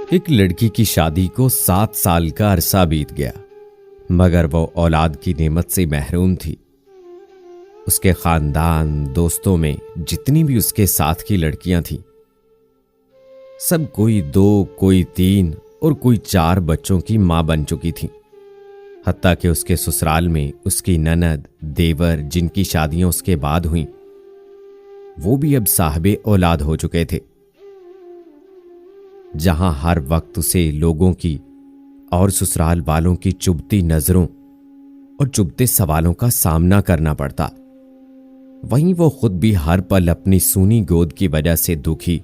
एक लड़की की शादी को 7 साल का अरसा बीत गया, मगर वो औलाद की नेमत से महरूम थी। उसके खानदान दोस्तों में जितनी भी उसके साथ की लड़कियां थीं, सब कोई 2, कोई 3 और कोई 4 बच्चों की मां बन चुकी थीं। हत्ता कि उसके ससुराल में उसकी ननद, देवर जिनकी शादियां उसके बाद हुईं, वो भी अब साहिबे औलाद हो चुके थे। जहां हर वक्त उसे लोगों की और ससुराल वालों की चुभती नजरों और चुभते सवालों का सामना करना पड़ता, वहीं वो खुद भी हर पल अपनी सूनी गोद की वजह से दुखी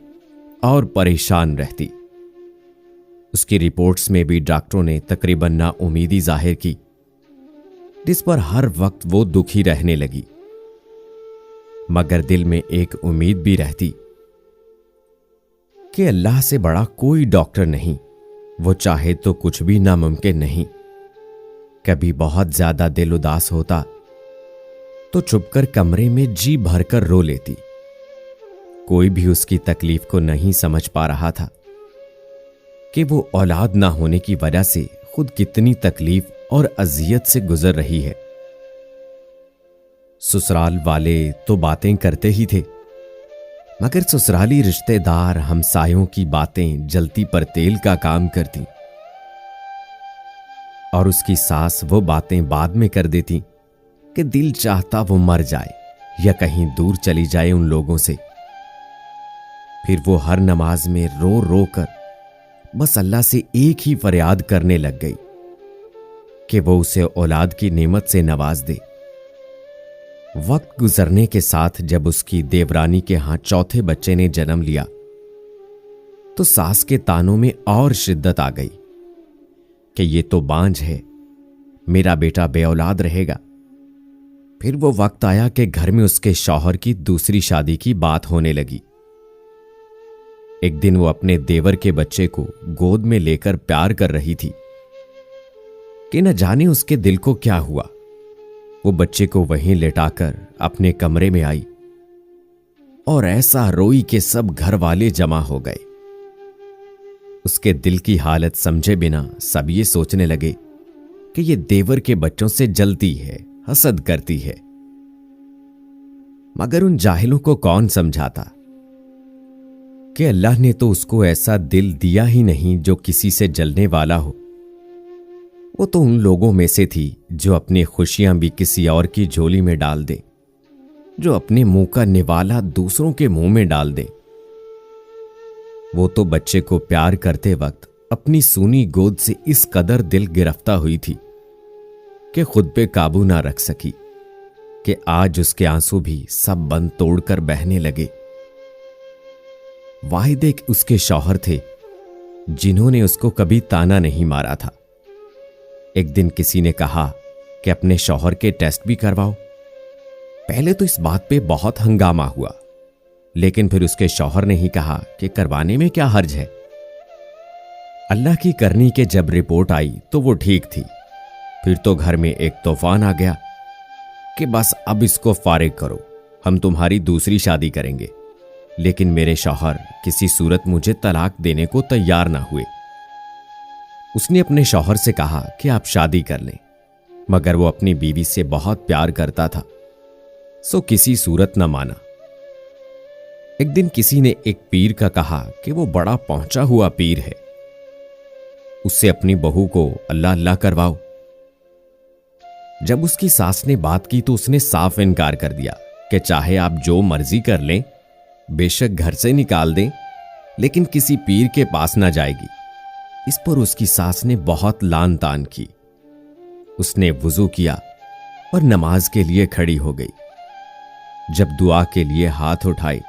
और परेशान रहती। उसकी रिपोर्ट्स में भी डॉक्टरों ने तकरीबन नाउमीदी जाहिर की, जिस पर हर वक्त वो दुखी रहने लगी। मगर दिल में एक उम्मीद भी रहती कि अल्लाह से बड़ा कोई डॉक्टर नहीं, वो चाहे तो कुछ भी नामुमकिन नहीं। कभी बहुत ज्यादा दिल उदास होता तो चुपकर कमरे में जी भरकर रो लेती। कोई भी उसकी तकलीफ को नहीं समझ पा रहा था कि वो औलाद ना होने की वजह से खुद कितनी तकलीफ और अजियत से गुजर रही है। ससुराल वाले तो बातें करते ही थे, मगर ससुराली रिश्तेदार हमसायों की बातें जलती पर तेल का काम करती, और उसकी सास वो बातें बाद में कर देती कि दिल चाहता वो मर जाए या कहीं दूर चली जाए उन लोगों से। फिर वो हर नमाज में रो रो कर बस अल्लाह से एक ही फरियाद करने लग गई कि वो उसे औलाद की नेमत से नवाज दे। वक्त गुजरने के साथ जब उसकी देवरानी के हाथ चौथे बच्चे ने जन्म लिया, तो सास के तानों में और शिद्दत आ गई कि ये तो बांझ है, मेरा बेटा बेऔलाद रहेगा। फिर वो वक्त आया कि घर में उसके शौहर की दूसरी शादी की बात होने लगी। एक दिन वो अपने देवर के बच्चे को गोद में लेकर प्यार कर रही थी कि न जाने उसके दिल को क्या हुआ। वो बच्चे को वहीं लेटाकर अपने कमरे में आई और ऐसा रोई कि सब घर वाले जमा हो गए। उसके दिल की हालत समझे बिना सब ये सोचने लगे कि ये देवर के बच्चों से जलती है, हसद करती है। मगर उन जाहिलों को कौन समझाता कि अल्लाह ने तो उसको ऐसा दिल दिया ही नहीं जो किसी से जलने वाला हो। वो तो उन लोगों में से थी जो अपनी खुशियां भी किसी और की झोली में डाल दे, जो अपने मुंह का निवाला दूसरों के मुंह में डाल दे। वो तो बच्चे को प्यार करते वक्त अपनी सूनी गोद से इस कदर दिल गिरफ्ता हुई थी कि खुद पे काबू ना रख सकी कि आज उसके आंसू भी सब बंद तोड़कर बहने लगे। वाहिद एक उसके शौहर थे जिन्होंने उसको कभी ताना नहीं मारा था। एक दिन किसी ने कहा कि अपने शौहर के टेस्ट भी करवाओ। पहले तो इस बात पे बहुत हंगामा हुआ, लेकिन फिर उसके शौहर ने ही कहा कि करवाने में क्या हर्ज है। अल्लाह की करनी के जब रिपोर्ट आई तो वो ठीक थी। फिर तो घर में एक तूफान आ गया कि बस अब इसको फारिग करो, हम तुम्हारी दूसरी शादी करेंगे। लेकिन मेरे शौहर किसी सूरत मुझे तलाक देने को तैयार ना हुए। उसने अपने शौहर से कहा कि आप शादी कर लें, मगर वो अपनी बीवी से बहुत प्यार करता था, सो किसी सूरत न माना। एक दिन किसी ने एक पीर का कहा कि वो बड़ा पहुंचा हुआ पीर है, उससे अपनी बहू को अल्लाह अल्लाह करवाओ। जब उसकी सास ने बात की तो उसने साफ इनकार कर दिया कि चाहे आप जो मर्जी कर लें, बेशक घर से निकाल दें, लेकिन किसी पीर के पास ना जाएगी। इस पर उसकी सास ने बहुत लान तान की। उसने वुजू किया और नमाज के लिए खड़ी हो गई। जब दुआ के लिए हाथ उठाए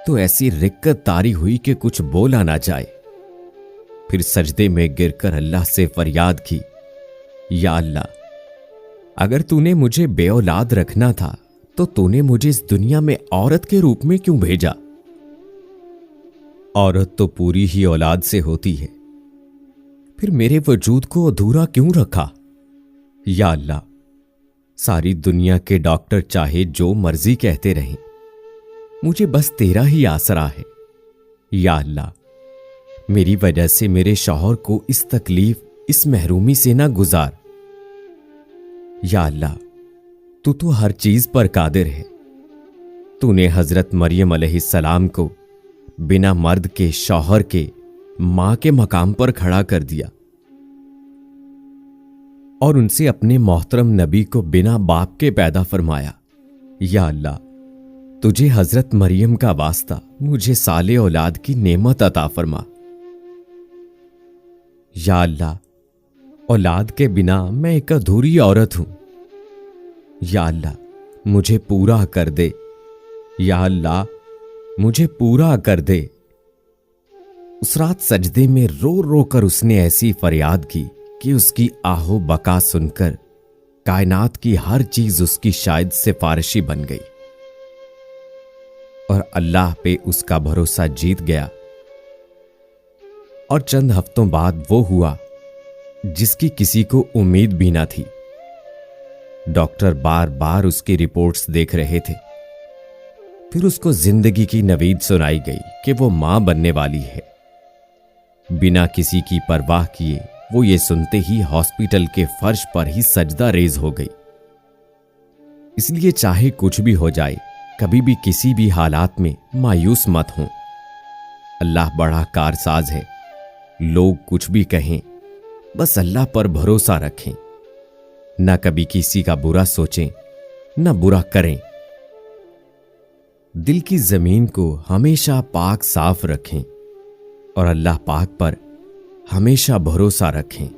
तो ऐसी रिक्कत तारी हुई कि कुछ बोला ना जाए। फिर सजदे में गिरकर अल्लाह से फरियाद की, या अल्लाह, अगर तूने मुझे बेऔलाद रखना था तो तूने मुझे इस दुनिया में औरत के रूप में क्यों भेजा? औरत तो पूरी ही औलाद से होती है, फिर मेरे वजूद को अधूरा क्यों रखा? या अल्लाह, सारी दुनिया के डॉक्टर चाहे जो मर्जी कहते रहें, मुझे बस तेरा ही आसरा है। या अल्लाह, मेरी वजह से मेरे शौहर को इस तकलीफ, इस महरूमी से ना गुजार। या अल्लाह, तू तो हर चीज पर कादिर है। तूने हजरत मरियम अलैहिस्सलाम को बिना मर्द के, शौहर के, मां के मकाम पर खड़ा कर दिया और उनसे अपने मोहतरम नबी को बिना बाप के पैदा फरमाया। या अल्लाह, तुझे हजरत मरियम का वास्ता मुझे साले औलाद की नेमत अता फरमा। या अल्लाह, औलाद के बिना मैं एक अधूरी औरत हूं। या अल्लाह, मुझे पूरा कर दे। या अल्लाह, मुझे पूरा कर दे। उस रात सजदे में रो रो कर उसने ऐसी फरियाद की कि उसकी आहो बका सुनकर कायनात की हर चीज उसकी शायद सिफारिशी बन गई और अल्लाह पे उसका भरोसा जीत गया। और चंद हफ्तों बाद वो हुआ जिसकी किसी को उम्मीद भी ना थी। डॉक्टर बार बार उसकी रिपोर्ट्स देख रहे थे। फिर उसको जिंदगी की नवीद सुनाई गई कि वो मां बनने वाली है। बिना किसी की परवाह किए वो ये सुनते ही हॉस्पिटल के फर्श पर ही सजदा रेज हो गई। इसलिए चाहे कुछ भी हो जाए, कभी भी किसी भी हालात में मायूस मत हो। अल्लाह बड़ा कारसाज है। लोग कुछ भी कहें, बस अल्लाह पर भरोसा रखें। न कभी किसी का बुरा सोचें, न बुरा करें। दिल की जमीन को हमेशा पाक साफ रखें और अल्लाह पाक पर हमेशा भरोसा रखें।